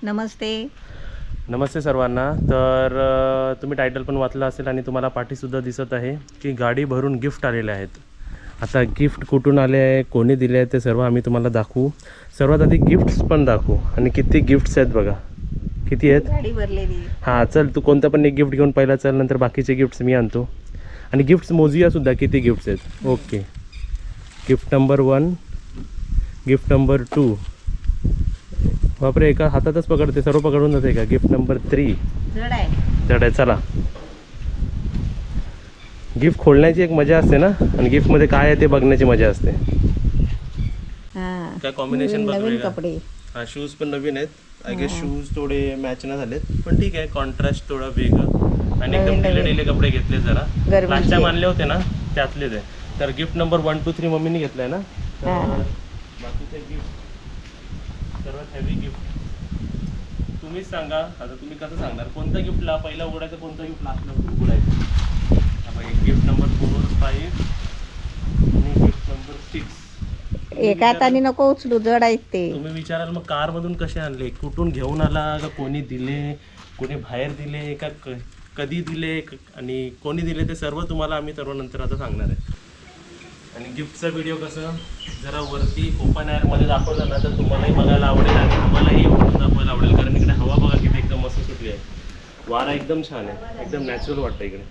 नमस्ते. नमस्ते सर्वांना. तर तुम्ही टायटल पण वाचलं असेल आणि तुम्हाला पाठीसुद्धा दिसत आहे की गाडी भरून गिफ्ट आलेले आहेत. आता गिफ्ट कुठून आले आहे, कोणी दिले आहे ते सर्व आम्ही तुम्हाला दाखवू. सर्वात आधी गिफ्ट्स पण दाखवू आणि किती गिफ्ट्स आहेत बघा, किती आहेत. गाडी भरलेली. हां चल, तू कोणतं पण एक गिफ्ट घेऊन पहिला चल, नंतर बाकीचे गिफ्ट्स मी आणतो आणि गिफ्ट्स मोजूया सुद्धा किती गिफ्ट्स आहेत. Okay, gift number 1, gift number 2. बापरे, एका हातातच पकडते, सर्व पकडून जाते का. गिफ्ट नंबर 3 जड आहे. जड आहे. चला, गिफ्ट खोलण्याची एक मजा असते ना, आणि गिफ्टमध्ये काय आहे ते बघण्याची मजा असते. हां. काय कॉम्बिनेशन नवीन कपडे. हां, शूज पण नवीन आहेत. आय गेस शूज थोडे मॅच नाही झालेत, पण ठीक आहे, कॉन्ट्रास्ट थोडा वेगळं आणि एकदम ढिले कपडे घेतले जरा. लास्टच्या मानले होते ना त्यातलेच आहे. तर गिफ्ट नंबर 1, 2, 3 मम्मीने घेतलाय ना. तर बाकीचे गिफ्ट सर्वात हेवी गिफ्ट तुम्हीच सांगा. आता तुम्ही कसं सांगणार कोणतं गिफ्टला पहिला उघडायचं, कोणतं गिफ्ट लास्टला उघडायचं. गिफ्ट नंबर 4, 5 आणि गिफ्ट नंबर 6. एका हाताने नको उचलू, जड आहेत ते. तुम्ही विचाराल मग कारमधून कसे आणले, कुठून घेऊन आला, का कोणी दिले, कोणी बाहेर दिले, का कधी दिले आणि कोणी दिले, ते सर्व तुम्हाला आम्ही सर्व नंतर आता सांगणार आहे. आणि गिफ्टचा व्हिडिओ कसं जरा वरती ओपन एअरमध्ये दाखवलं ना तर तुम्हालाही बघायला आवडेल आणि आम्हालाही दाखवायला आवडेल, कारण इकडे हवा बघा किती एकदम मस्त सुटली आहे. वारा एकदम छान आहे, एकदम नॅचरल वाटतं इकडे.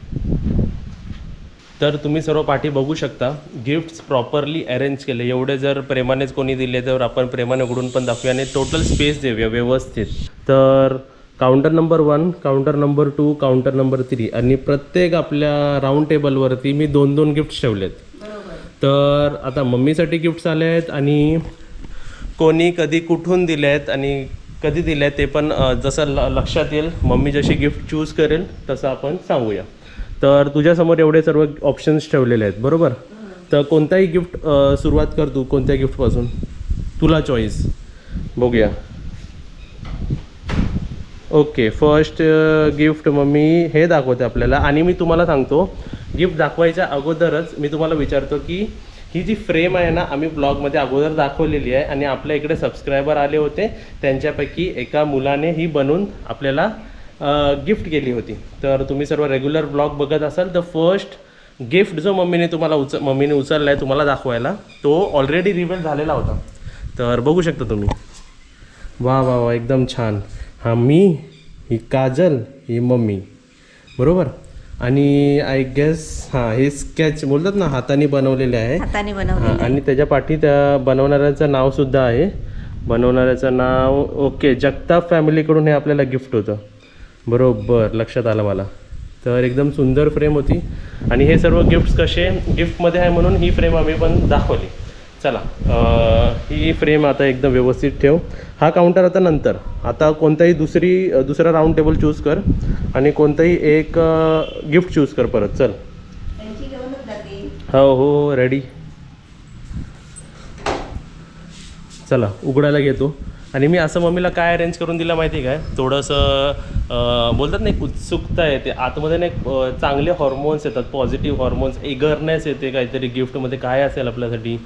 तर तुम्ही सर्व पाठी बघू शकता, गिफ्ट्स प्रॉपरली अरेंज केले. एवढे जर प्रेमानेच कोणी दिले तर आपण प्रेमाने उघडून पण दाखवूया आणि टोटल स्पेस देऊया व्यवस्थित. तर counter number 1, counter number 2, counter number 3 आणि प्रत्येक आपल्या राऊंड टेबलवरती मी 2-2 गिफ्ट्स ठेवलेत. तर आता मम्मीसाठी गिफ्ट्स आले आहेत आणि कोणी कधी कुठून दिले आहेत आणि कधी दिले आहेत ते पण जसं लक्षात येईल, मम्मी जशी गिफ्ट चूज करेल तसं आपण सांगूया. तर तुझ्यासमोर एवढे सर्व ऑप्शन्स ठेवलेले आहेत, बरोबर. तर कोणताही गिफ्ट सुरुवात कर तू, कोणत्या गिफ्टपासून तुला चॉईस बघूया. ओके, फर्स्ट गिफ्ट मम्मी हे दाखवते आपल्याला. आणि मी तुम्हाला सांगतो, गिफ्ट दाखवायच्या अगोदरच मी तुम्हाला विचारतो की ही जी फ्रेम आहे ना, आम्ही ब्लॉगमध्ये अगोदर दाखवलेली आहे आणि आपल्या इकडे सबस्क्रायबर आले होते, त्यांच्यापैकी एका मुलाने ही बनवून आपल्याला गिफ्ट केली होती. तर तुम्ही सर्व रेग्युलर ब्लॉग बघत असाल तर फर्स्ट गिफ्ट जो मम्मीने उचलला आहे तुम्हाला दाखवायला, तो ऑलरेडी रिव्हील झालेला होता. तर बघू शकता तुम्ही. वा वा वा, एकदम छान. हा मी, ही काजल, ही मम्मी, बरोबर. आणि आय गेस हां, हे स्केच बोलतात ना, हाताने बनवलेले आहे. हाताने बनवलेले. आणि त्याच्या पाठी त्या बनवणाऱ्याचं नावसुद्धा आहे. बनवणाऱ्याचं नाव ओके, जगताप फॅमिलीकडून हे आपल्याला गिफ्ट होतं, बरोबर लक्षात आलं मला. तर एकदम सुंदर फ्रेम होती आणि हे सर्व गिफ्ट्स कसे गिफ्टमध्ये आहे म्हणून ही फ्रेम आम्ही पण दाखवली. चला, ही फ्रेम आता एकदम व्यवस्थित ठेव. हा काउंटर आता नंतर. आता कोणताही दुसरा राऊंड टेबल चूज कर आणि कोणताही एक गिफ्ट चूज कर परत. चल, हो हो रेडी. चला, उघडायला घेतो. आणि मी असं मम्मीला काय अरेंज करून दिलं माहिती आहे काय, थोडंसं बोलतात ना एक उत्सुकता येते आतमध्ये ना, एक चांगले हॉर्मोन्स येतात, पॉझिटिव्ह हॉर्मोन्स, इगरनेस येते, काहीतरी गिफ्टमध्ये काय असेल आपल्यासाठी,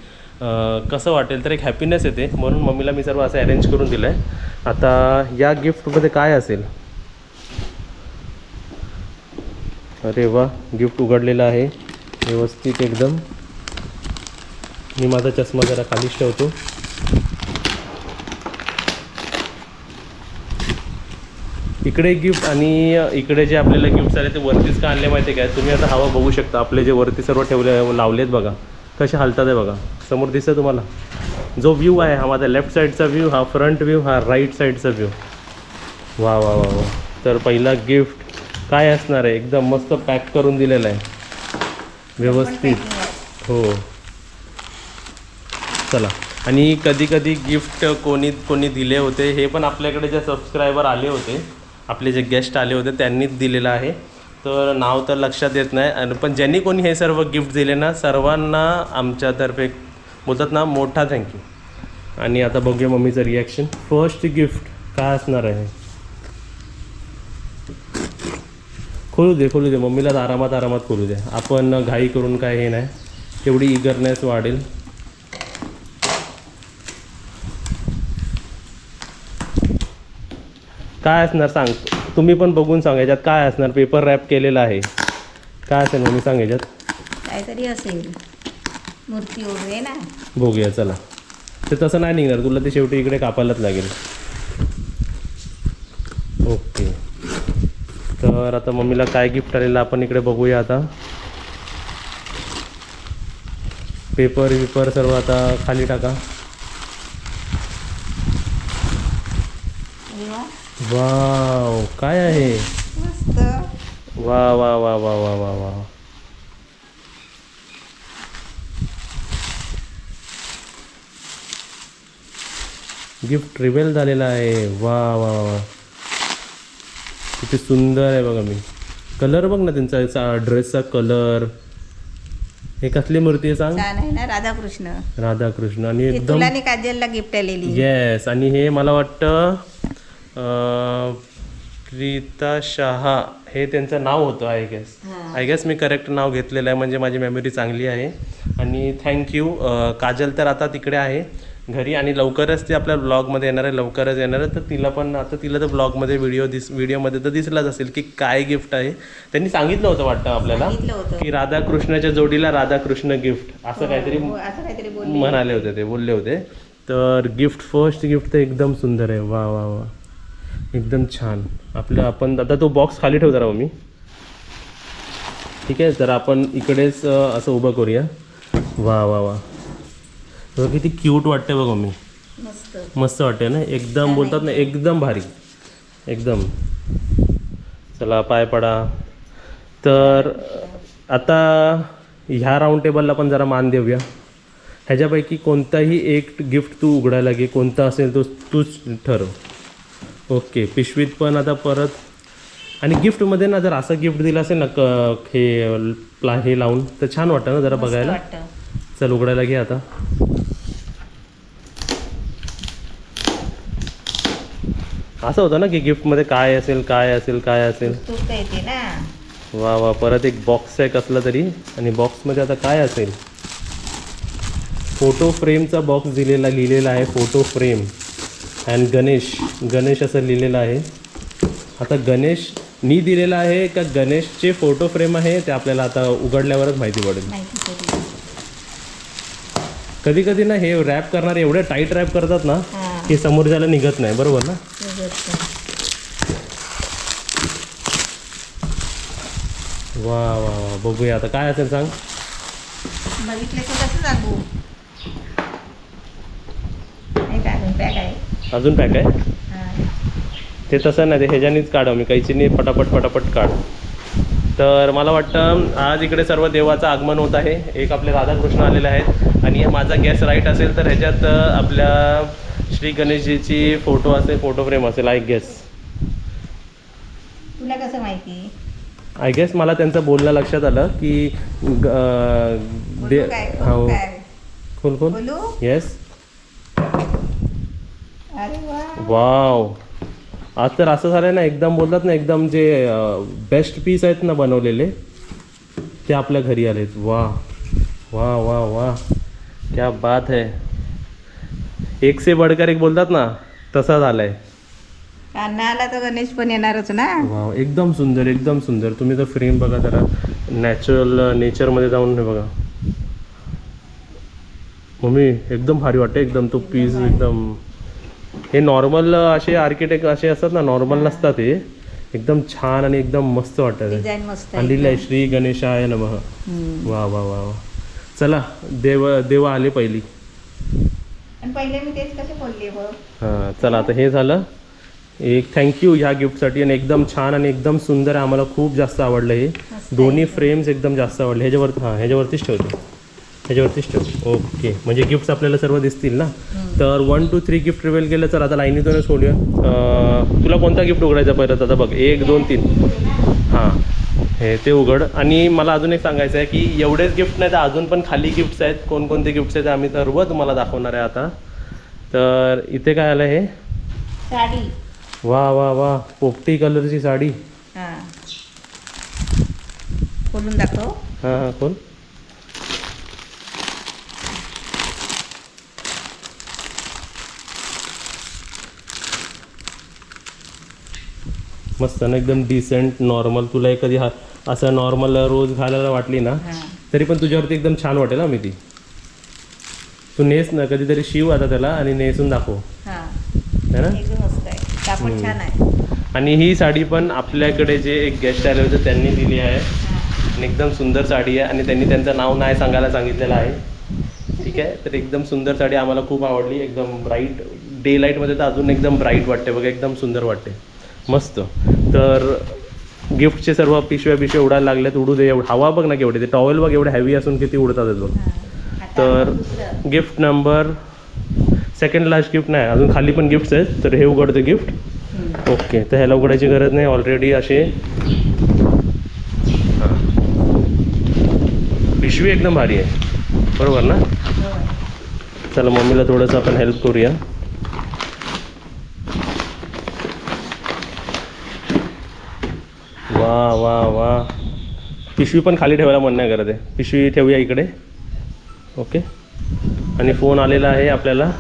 कसं वाटेल, तर एक हॅपीनेस येते. म्हणून मम्मीला मी सर्व असं अरेंज करून दिलं आहे. आता या गिफ्टमध्ये काय असेल. अरे वा, गिफ्ट उघडलेलं आहे व्यवस्थित एकदम. मी माझा चष्मा जरा खालीच ठेवतो. इकडे गिफ्ट आणि इकडे जे आपल्याला गिफ्ट्स आले ते वरतीच का आणले माहिती आहे काय. तुम्ही आता हवा बघू शकता, आपले जे वरती सर्व लावलेत बघा कसे हालतात आहे बघा. समोर दिसतं तुम्हाला जो व्ह्यू आहे, हा माझा लेफ्ट साईडचा व्ह्यू, हा फ्रंट व्ह्यू, हा राईट साईडचा व्ह्यू. वा वा वा वा. तर पहिला गिफ्ट काय असणार आहे, एकदम मस्त पॅक करून दिलेला आहे व्यवस्थित. हो, चला. आणि कधी कधी गिफ्ट कोणी दिले होते हे पण आपल्याकडे जे सबस्क्रायबर आले होते, आपले जे गेस्ट आले होते त्यांनीच दिलेलं आहे. तर नाव तर लक्षात येत नाही, आणि पण ज्यांनी कोणी हे सर्व गिफ्ट दिले ना, सर्वांना आमच्यातर्फे बोलतात ना मोठा थँक्यू. आणि आता बघूया मम्मीचं रिॲक्शन. फर्स्ट गिफ्ट काय असणार आहे, खोलू दे मम्मीला आरामात खोलू दे. आपण घाई करून काय हे नाही, तेवढी इगरनेस वाढेल. काय असणार सांग, तुम्ही पण बघून सांगा याच्यात काय असणार. पेपर रॅप केलेला आहे, काय असेल मम्मी सांग याच्यात. काहीतरी असेल, मूर्ती वगैरे ना. बघूया चला. ते तसं नाही निघणार तुला, ते शेवटी इकडे कापायलाच लागेल. ओके, तर आता मम्मीला काय गिफ्ट आलेलं आपण इकडे बघूया. आता पेपर विपर सर्व आता खाली टाका. अरे वा, वाव, काय आहे. मस्त. वा वा वा वा वा वा वा. गिफ्ट रिव्हील झालेला आहे. वा वा वा, किती सुंदर आहे बघा. मी कलर बघ ना त्यांचा ड्रेसचा कलर. हे कसली मूर्ती आहे सांग. छान आहे ना, राधाकृष्ण. राधाकृष्ण आणि हे एकदम तुला आणि काजलला गिफ्ट आलेली. येस. आणि हे मला वाटतं प्रीता शहा हे त्यांचं नाव होतं आय गेस. हां. आय गेस मी करेक्ट नाव घेतलेलं आहे, म्हणजे माझी मेमरी चांगली आहे. आणि थँक्यू. काजल तर आता तिकडे आहे घरी आणि लवकरच ते आपल्या ब्लॉगमध्ये येणार आहे, लवकरच येणार आहे. तर तिला पण आता तिला तर ब्लॉगमध्ये व्हिडिओमध्ये तर दिसलाच असेल की काय गिफ्ट आहे. त्यांनी सांगितलं होतं वाटतं आपल्याला सांगितलं होतं. की राधाकृष्णाच्या जोडीला राधाकृष्ण गिफ्ट असं काहीतरी हो, असं काहीतरी बोलले. म्हणाले होते, ते बोलले होते. तर गिफ्ट फर्स्ट गिफ्ट तर एकदम सुंदर आहे. वा वा वा, एकदम छान. आपण आता तो बॉक्स खाली ठेवता राहू मी. ठीक आहे, तर आपण इकडेच असं उभं करूया. वा वा वा, किती क्यूट वाटते बघ मी. मस्त. मस्त वाटते ना, एकदम बोलतात ना, एकदम भारी, एकदम. चला पाय पडा. तर आता ह्या राऊंड टेबलला पण जरा मान देऊया. ह्याच्यापैकी कोणताही एक गिफ्ट तू उघडायला घे, कोणता असेल तो तूच ठरव. ओके, पिशवीत पण आता परत. आणि गिफ्टमध्ये ना जर असं गिफ्ट दिलं असेल ना हे लावून तर छान वाटतं ना जरा मस्त बघायला. वाटतं. चल उघडायला घे आता. असं होतं ना की गिफ्टमध्ये काय असेल काय असेल काय असेल. उत्सुकता येते ना. वा वा, परत एक बॉक्स आहे कसला तरी. आणि बॉक्समध्ये आता काय असेल. फोटो फ्रेमचा बॉक्स लिहिलेला आहे, फोटो फ्रेम अँड गणेश असं लिहिलेलं आहे. आता गणेशनी दिलेला आहे का गणेशचे फोटो फ्रेम आहे ते आपल्याला आता उघडल्यावरच माहिती पडेल. माहिती पडली. कधी कधी ना हे रॅप करणारे एवढे टाईट रॅप करतात ना हां. की समोरच्याला निघत नाही, बरोबर ना. वा वा वा, बघूया आता काय असेल सांग. बघितलं की कसं सांगू. नाही का, अजून पॅक आहे. अजून पॅक आहे. हां. ते तसं नाही, ते ह्याच्यानीच काढा, मी कैचीने पटापट काढ. तर मला वाटतं आज इकडे सर्व देवाचं आगमन होत आहे. एक आपले राधाकृष्ण आलेले आहेत आणि माझा गॅस राईट असेल तर ह्याच्यात आपल्या श्री गणेशजीची फोटो असेल, फोटो फ्रेम असेल आय गेस. तुला कसं माहिती. आय गेस मला त्यांचं बोलणं लक्षात आलं की बोलू काय, हो. काय? खोल बोलू. येस. अरे वा. वाव, आज तर असं झालं ना, एकदम बोलतात ना, एकदम जे बेस्ट पीस आहेत ना बनवलेले ते आपल्या घरी आलेत. वा वा वा वा, क्या बात है. एक से बढ़कर एक बोलतात ना, तसा झालाय. कान्हा आला तर गणेश पण येणारच ना. वा, एकदम सुंदर, एकदम सुंदर. तुम्ही तर फ्रेम बघा जरा, नेचरमध्ये जाऊन हे बघा मम्मी, एकदम भारी वाटते एकदम तो पीस. एकदम हे नॉर्मल असे आर्किटेक्ट असे असतात ना, नॉर्मल नसतात हे, एकदम छान आणि एकदम मस्त वाटतं. डिझाईन मस्त आणि लिहिलंय श्री गणेशाय नमः. वा वा वा वा. चला देवा आले पहिली. आणि पहिले मी तेच कसे बोलले बघ. हां, चला आता हे झालं. एक थँक्यू ह्या गिफ्टसाठी. आणि एकदम छान आणि एकदम सुंदर आहे, आम्हाला खूप जास्त आवडलं हे. दोन्ही फ्रेम्स एकदम जास्त आवडले. ह्याच्यावरतीच ठेव. ओके, म्हणजे गिफ्ट्स आपल्याला सर्व दिसतील ना. तर 1 2 3 गिफ्ट रिव्हील केलं. तर आता लाईनीतूनच सोडूया. तुला कोणता गिफ्ट उघडायचा परत आता बघ. 1 2 3. हां, हे ते उघड. आणि मला अजून एक सांगायचं आहे की एवढेच गिफ्ट नाही तर अजून पण खाली गिफ्ट्स आहेत. कोणकोणते गिफ्ट्स आहेत आम्ही सर्व तुम्हाला दाखवणार आहे आता. तर इथे काय आलं हे. साडी. वा वा वा, पोपटी कलरची साडी. हां, खोलून दाखव. हां कोण. मस्त ना एकदम डिसेंट नॉर्मल. तुला एखादी असं नॉर्मल रोज घालायला वाटली ना हां तरी पण तुझ्यावरती एकदम छान वाटेल. मी ती तू नेस ना कधीतरी शिव आता त्याला आणि नेसून दाखव हां है ना. एकदम मस्त आहे, कापड छान आहे. आणि ही साडी पण आपल्याकडे जे एक गेस्ट आले होते त्यांनी दिली आहे हां आणि एकदम सुंदर साडी आहे आणि त्यांनी त्यांचं नाव नाही सांगायला सांगितलेलं आहे. ठीक आहे, तर एकदम सुंदर साडी आम्हाला खूप आवडली. एकदम ब्राईट डे लाईटमध्ये तर अजून एकदम ब्राईट वाटते बघा, एकदम सुंदर वाटते मस्त. तर गिफ्टचे सर्व पिशव्या उडायला लागल्यात. उडू दे, एवढं हवा बघ ना केवढे, ते टॉवेल बघ एवढे हॅवी असून किती उडतात बघ. हां. आता तर दुसरं. Gift number second last gift नाही, अजून खाली पण गिफ्ट्स आहेत. तर हे उघडतं गिफ्ट. हम्म. ओके, तर ह्याला उघडायची गरज नाही, ऑलरेडी असे पिशवी एकदम भारी आहे बरोबर ना. होय. चला मम्मीला थोडंसं आपण हेल्प करूया. वा वा वा, पिशवी पण खाली ठेवायला मन नाही करत आहे, पिशवी ठेवूया इकडे. ओके, आणि फोन आलेला आहे आपल्याला.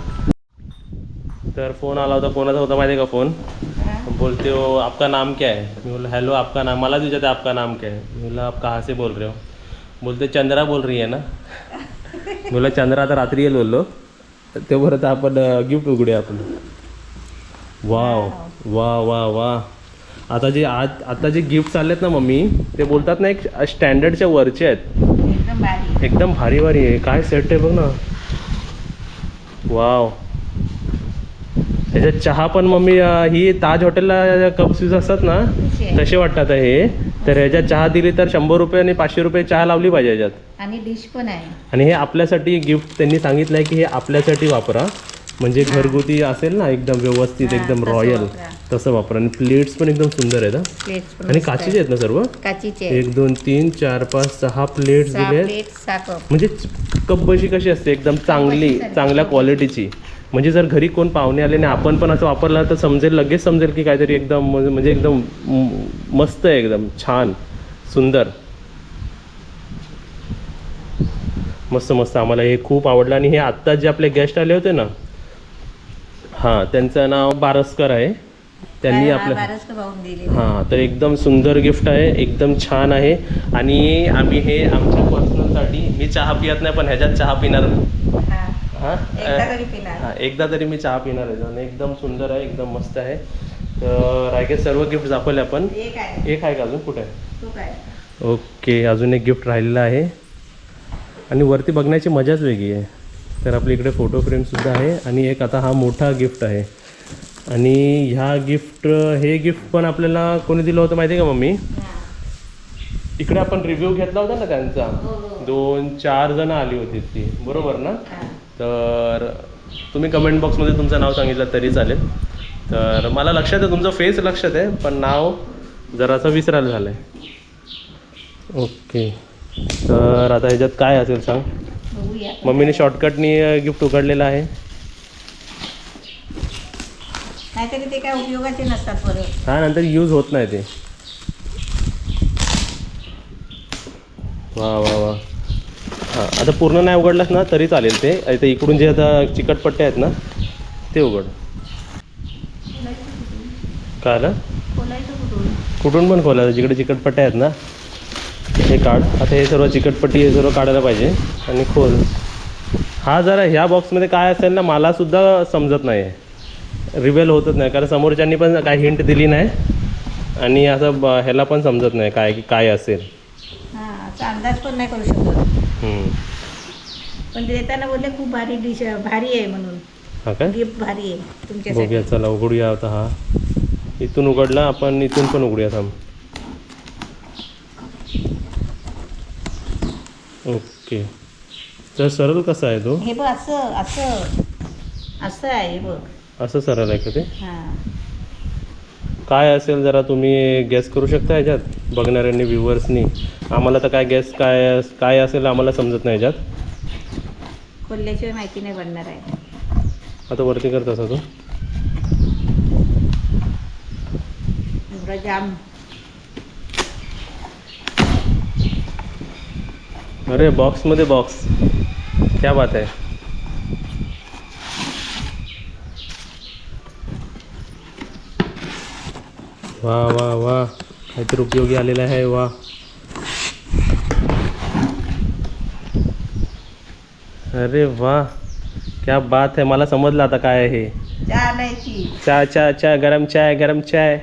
तर फोन आला होता, कोणाचा होता माहिती आहे का फोन. हां. बोलते हो आपका नाम क्या है. मैं बोला हेलो आपका नाम, मला विचारते आपका नाम क्या है. मैं बोला आप कहाँ से बोल रहे हो. बोलते चंद्रा बोल रही है ना. बोला चंद्रा आता रात्री येईल बोललो. ते परत आपण गिफ्ट उघडूया आपण. वाव वा वा वा. आता जे गिफ्ट आलेत ना मम्मी, ते बोलतात ना एक स्टँडर्डच्या वरचे आहेत. एकदम भारी. एकदम भारी भारी आहे. काय सेट आहे बघ ना. वाव. ह्याच्यात चहा पण मम्मी ही ताज हॉटेलला कप्स असतात ना तसे वाटतात हे. तर ह्याच्यात चहा दिली तर 100 रुपये आणि 500 रुपये चहा लावली पाहिजे ह्याच्यात. आणि डिश पण आहे. आणि हे आपल्यासाठी गिफ्ट त्यांनी सांगितलं आहे की हे आपल्यासाठी वापरा, म्हणजे घरगुती असेल ना एकदम व्यवस्थित, हां, एकदम तसं रॉयल वापरा. तसं वापरा. आणि प्लेट्स पण एकदम सुंदर आहेत. प्लेट्स पण आणि मस्त काचेचे आहेत ना सर्व. काचीचे 1 2 3 4 5 6 प्लेट्स 6 दिले आहेत. Plate 6 cup. म्हणजे कप बशी कशी असते एकदम चांगली, कप बशी चांगल्या क्वालिटीची. म्हणजे जर घरी कोण पाहुणे आले आणि आपण पण असं वापरलं तर समजेल, लगेच समजेल की काहीतरी एकदम म्हणजे एकदम मस्त आहे, एकदम छान सुंदर. मस्त मस्त, आम्हाला हे खूप आवडलं. आणि हे आत्ता जे आपले गेस्ट आले होते ना, हां त्यांचं नाव बारसकर आहे. त्यांनी आपलं बारसकर भाऊन दिले. हां, तर एकदम सुंदर गिफ्ट आहे, एकदम छान आहे. आणि आम्ही हे आमच्या पर्सनलसाठी, मी चहा पित नाही पण ह्याच्यात चहा पिणार. हां, एकदा तरी पिणार. हां, एकदा तरी मी चहा पिणार आहे. आणि एकदम सुंदर आहे, एकदम मस्त आहे. तर आय गेस सर्व गिफ्ट दाखवले आपण. एक आहे. एक आहे का अजून, कुठे आहे. तू काय. ओके, अजून एक गिफ्ट राहिलेलं आहे. आणि वरती बघण्याची मजाच वेगळी आहे. तर आपल्या इकडे फोटो फ्रेमसुद्धा आहे. आणि एक आता हा मोठा गिफ्ट आहे. आणि ह्या हे गिफ्ट पण आपल्याला कोणी दिलं होतं माहिती आहे का मम्मी. इकडे आपण रिव्ह्यू घेतला होता ना त्यांचा. 2-4 जण आली होती ती, बरोबर ना. तर तुम्ही कमेंट बॉक्समध्ये तुमचं नाव सांगितलं तरी चालेल. तर मला लक्षात आहे, तुमचं फेस लक्षात आहे, पण नाव जरासं विसरायला झालं आहे. ओके, तर आता ह्याच्यात काय असेल सांग. बघूया. मम्मीने शॉर्टकटनी गिफ्ट उघडलेलं आहे. नाहीतरी ते काय उपयोगाचे नसतात परत. हा, नंतर यूज होत नाही ते. वा वा वा. हां, आता पूर्ण नाही उघडलास ना तरी चालेल ते. आता इकडून जे आता चिकटपट्टे आहेत ना ते उघड. काय आलं. खोलायचं कुठून. कुठून पण खोलायचं, जिकडे चिकटपट्ट्या आहेत ना हे काढ. आता हे सर्व चिकटपट्टी हे सर्व काढायला पाहिजे आणि खोल. हा जरा ह्या बॉक्समध्ये काय असेल ना मलासुद्धा समजत नाही आहे, रिव्हेल होतच नाही, कारण समोरच्यांनी पण काय हिंट दिली नाही. आणि असं ह्याला पण समजत नाही काय असेल. हां, असा अंदाज पण नाही करू शकत. पण देताना बोलले खूप भारी डिश, भारी आहे म्हणून. हा काय, गिफ्ट भारी आहे तुमच्यासाठी. बघूया, चला उघडूया आता. हा इथून उघडला, आपण इथून पण उघडूया थांब. ओके, तर सरळ कसा आहे तो. हे बघ, असं असं असं आहे. हे बघ, असं सरळ आहे का ते. हां. काय असेल जरा तुम्ही गेस करू शकता ह्याच्यात, बघणाऱ्यांनी, व्ह्युअर्सनी. आम्हाला तर काय गेस काय असेल आम्हाला समजत नाही ह्याच्यात. खोलल्याशिवाय माहिती नाही पडणार आहे. आता वरती करत असा तो. एवढा जाम. अरे बॉक्समध्ये बॉक्स, क्या बात आहे. वा वा वा, काहीतरी उपयोगी आलेला आहे. वा, अरे वा, क्या बात आहे. मला समजलं आता काय आहे हे. चहा आणायची. चहा चहा चहा, गरम चाय गरम चाय.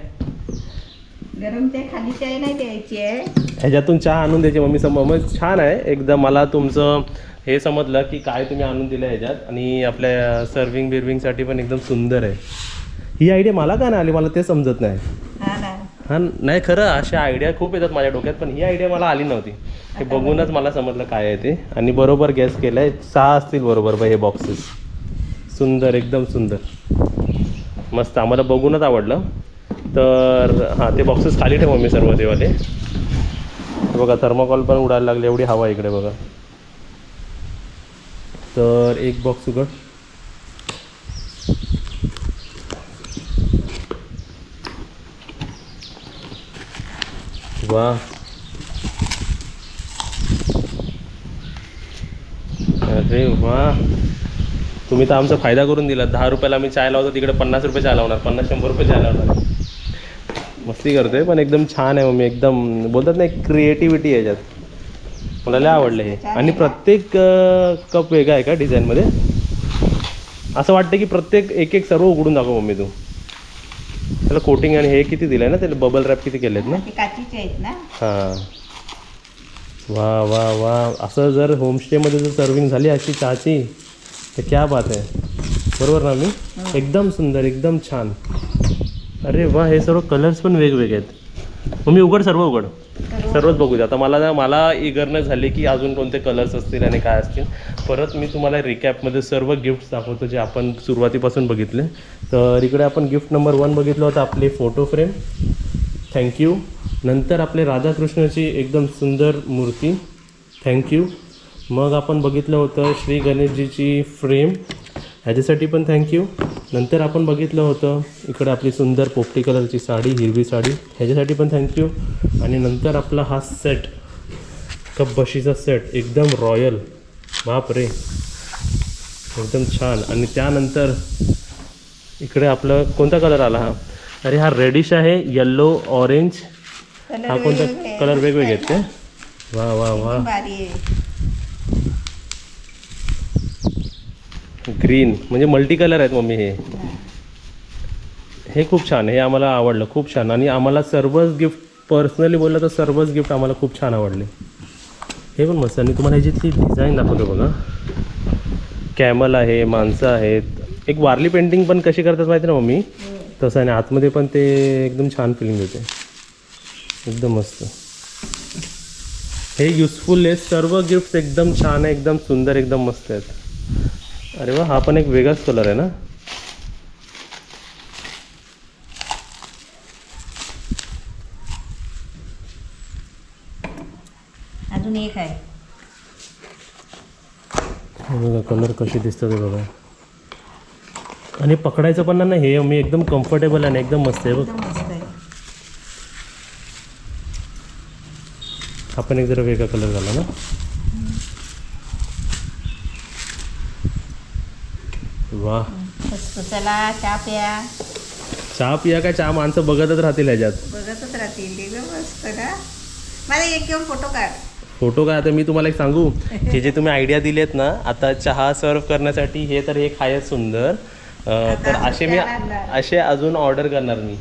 गरम चाय खाली चाय नाही द्यायची आहे. ह्याच्यातून चहा आणून द्यायची मम्मी. मग छान आहे एकदम. मला तुमचं हे समजलं की काय तुम्ही आणून दिलं ह्याच्यात, आणि आपल्या सर्विंग बिर्विंगसाठी पण एकदम सुंदर आहे. ही आयडिया मला का नाही आली, मला ते समजत नाही. हा ना. हां नाही, खरं अशा आयडिया खूप येतात माझ्या डोक्यात, पण ही आयडिया मला आली नव्हती. हे बघूनच मला समजलं काय आहे ते, आणि बरोबर गॅस केलं आहे. 6 असतील बरोबर हे बॉक्सेस. सुंदर, एकदम सुंदर, मस्त. आम्हाला बघूनच आवडलं. तर हां, ते बॉक्सेस खाली ठेव मी सर्व तेवाले. बघा थर्मोकॉल पण उडायला लागले, एवढी हवा इकडे बघा. तर एक बॉक्स उघड. वा, अरे वा, तुम्ही तर आमचा फायदा करून दिला. 10 रुपयाला आम्ही चाय लावतो, तिकडे 50 रुपये चाय लावणार, 50-100 रुपये चाय लावणार. मस्ती करतोय पण एकदम छान आहे मम्मी. एकदम बोलतात ना, एक क्रिएटिव्हिटी आहे याच्यात. मला लय आवडलं हे. आणि प्रत्येक कप वेगळा आहे का डिझाईनमध्ये? असं वाटतं की प्रत्येक एक सर्व उघडून दाखव मम्मी तू. त्याला कोटिंग आणि हे किती दिलं आहे ना, त्याला बबल रॅप किती केले आहेत ना. ते काचीचे आहेत ना. हां, वा वा वा. असं जर होमस्टेमध्ये जर सर्विंग झाली अशी चहाची तर क्या बात आहे. बरोबर ना मी? एकदम सुंदर, एकदम छान. अरे वा, हे सर्व कलर्स पण वेगवेगळे आहेत. मग मी उघड, सर्व उघड, सर्वच बघू दे. आता मला इगरनेस झाली की अजून कोणते कलर्स असतील आणि काय असतील. परत मी तुम्हाला रिकॅपमध्ये सर्व गिफ्ट्स दाखवतो जे आपण सुरुवातीपासून बघितले. तर इकडे आपण गिफ्ट नंबर 1 बघितलं होतं, आपली फोटो फ्रेम. थँक्यू. नंतर आपले राधाकृष्णाची एकदम सुंदर मूर्ती. थँक्यू. मग आपण बघितलं होतं श्री गणेशजीची फ्रेम, ह्याच्यासाठी पण थँक्यू. नंतर आपण बघितलं होतं इकडे आपली सुंदर पोपटी कलरची साडी, हिरवी साडी, ह्याच्यासाठी पण थँक्यू. आणि नंतर आपला हा सेट, कप बशीचा सेट, एकदम रॉयल. बाप रे, एकदम छान. आणि त्यानंतर इकडे आपलं कोणता कलर आला हा? अरे हा रेडिश आहे, येल्लो, ऑरेंज. हा कोणता कलर? वेगवेगळे आहेत ते. वा वा वा. ग्रीन म्हणजे मल्टी कलर आहेत मम्मी. हे खूप छान. हे आम्हाला आवडलं, खूप छान. आणि आम्हाला सर्वच गिफ्ट, पर्सनली बोललं तर सर्वच गिफ्ट आम्हाला खूप छान आवडले. हे पण मस्त. आणि तुम्हाला ह्याची डिझाईन दाखवतो बघा. कॅमल आहे, माणसं आहेत. एक वारली पेंटिंग पण कशी करतात माहिती ना मम्मी, तसं. आणि आतमध्ये पण ते एकदम छान फिलिंग देते, एकदम मस्त. हे युजफुल आहे. सर्व गिफ्ट एकदम छान आहे, एकदम सुंदर, एकदम मस्त आहेत. अरे वा, हा पण एक वेगळाच कलर आहे ना. अजून एक आहे. बघा कलर कसे दिसतात ते बघा. आणि पकडायचं पण ना हे मी एकदम कम्फर्टेबल आहे, एकदम मस्त आहे बघ. एकदम मस्त आहे. हा पण एक जरा वेगळा कलर झाला ना. वा, मस्त. चला चहा प्या. चहा पिया काय? चहा माणसं बघतच राहतील ह्याच्यात, बघतच राहतील. एकदम मस्त ना. मला एक घेऊन फोटो काढ. फोटो काय? आता मी तुम्हाला एक सांगू, हे जे तुम्ही आयडिया दिलेत ना आता चहा सर्व करण्यासाठी, हे तर एक आहे सुंदर. तर असे अजून ऑर्डर करणार मी.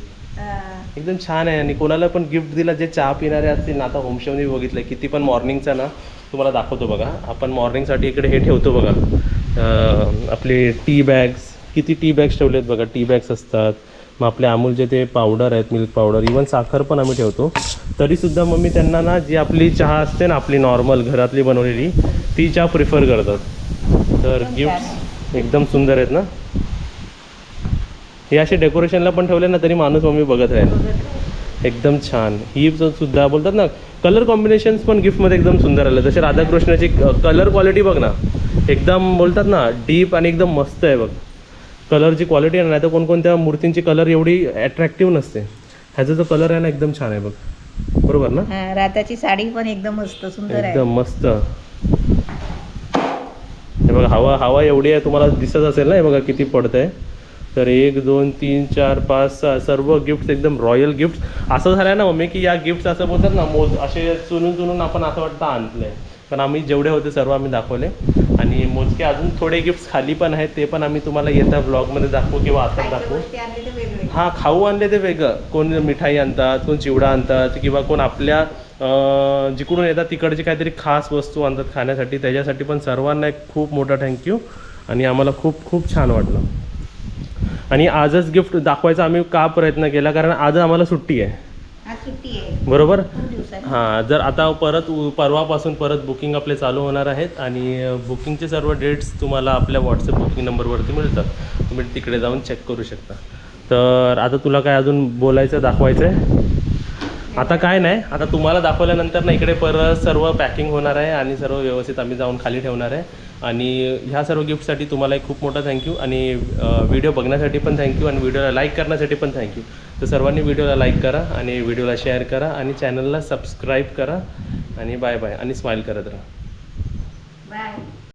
एकदम छान आहे. आणि कोणाला पण गिफ्ट दिला जे चहा पिणारे असतील ना, आता होमस्टेमध्ये बघितलं किती पण मॉर्निंगचा ना, तुम्हाला दाखवतो बघा. आपण मॉर्निंगसाठी इकडे हे ठेवतो बघा, आपले टी बॅग्स. किती टी बॅग्स ठेवलेत बघा. टी बॅग्स असतात. मग आपले अमूलचे ते पावडर आहेत, मिल्क पावडर, इवन साखर पण आम्ही ठेवतो. तरीसुद्धा मम्मी त्यांना ना जी आपली चहा असते ना, आपली नॉर्मल घरातली बनवलेली, ती चहा प्रिफर करतात. तर गिफ्ट एकदम सुंदर आहेत ना. हे असे डेकोरेशनला पण ठेवले ना तरी माणूस मम्मी बघत राहील. एकदम छान. ही सुद्धा बोलतात ना, कलर कॉम्बिनेशन्स पण गिफ्टमध्ये एकदम सुंदर आलं. जसे राधाकृष्णाची कलर क्वालिटी बघ ना, एकदम बोलतात ना डीप आणि एकदम मस्त आहे बघ. कलरची क्वालिटी आहे ना, नाही तर कोणकोणत्या मूर्तींची कलर एवढी अट्रॅक्टिव्ह नसते. ह्याचा जो कलर आहे ना एकदम छान आहे बघ. बरोबर ना. राधाची साडी पण एकदम मस्त सुंदर आहे. एकदम मस्त. हे बघा हवा एवढी आहे, तुम्हाला दिसत असेल ना. हे बघा किती पडतंय. तर 1 2 3 4 5 6 सर्व गिफ्ट्स एकदम रॉयल गिफ्ट्स. असं झालं ना मम्मी की या गिफ्ट्स असं बोलतात ना असे चुनून आपण असं वाटतं आणले, पण आम्ही जेवढे होते सर्व आम्ही दाखवले. आणि मोजके अजून थोडे गिफ्ट्स खाली पण आहेत, ते पण आम्ही तुम्हाला येत्या ब्लॉगमध्ये दाखवू किंवा आता दाखवू. गोष्टी आणले ते वेगळे. हां, खाऊ आणले ते वेगळं, कोण मिठाई आणतात, कोण चिवडा आणतात किंवा कोण आपल्या जिकडून येतात तिकडची काहीतरी खास वस्तू आणतात खाण्यासाठी. त्याच्यासाठी पण सर्वांना एक खूप मोठा थँक्यू. आणि आम्हाला खूप खूप छान वाटलं. आणि आजच गिफ्ट दाखवायचा आम्ही का प्रयत्न केला, कारण आज आम्हाला सुट्टी आहे. आज सुट्टी आहे बरोबर. खूप दिवसांनी. हां, जर आता परवापासून परत बुकिंग आपले चालू होणार आहेत आणि बुकिंगचे सर्व डेट्स तुम्हाला आपल्या व्हॉट्सअप बुकिंग नंबरवरती मिळतात. तुम्ही तिकडे जाऊन चेक करू शकता. तर आता तुला काय अजून बोलायचं, दाखवायचं आहे? आता काय नाही, आता तुम्हाला दाखवल्यानंतर ना इकडे परत सर्व पॅकिंग होणार आहे आणि सर्व व्यवस्थित आम्ही जाऊन खाली ठेवणार आहे. आणि ह्या सर्व गिफ्टसाठी तुम्हाला एक खूप मोठा थँक्यू. आणि व्हिडिओ बघण्यासाठी पण थँक्यू आणि व्हिडिओला लाईक करण्यासाठी पण थँक्यू. तर सर्वांनी व्हिडिओला लाईक करा आणि व्हिडिओला शेअर करा आणि चॅनलला सबस्क्राईब करा. आणि बाय बाय आणि स्माईल करत राहा. बाय.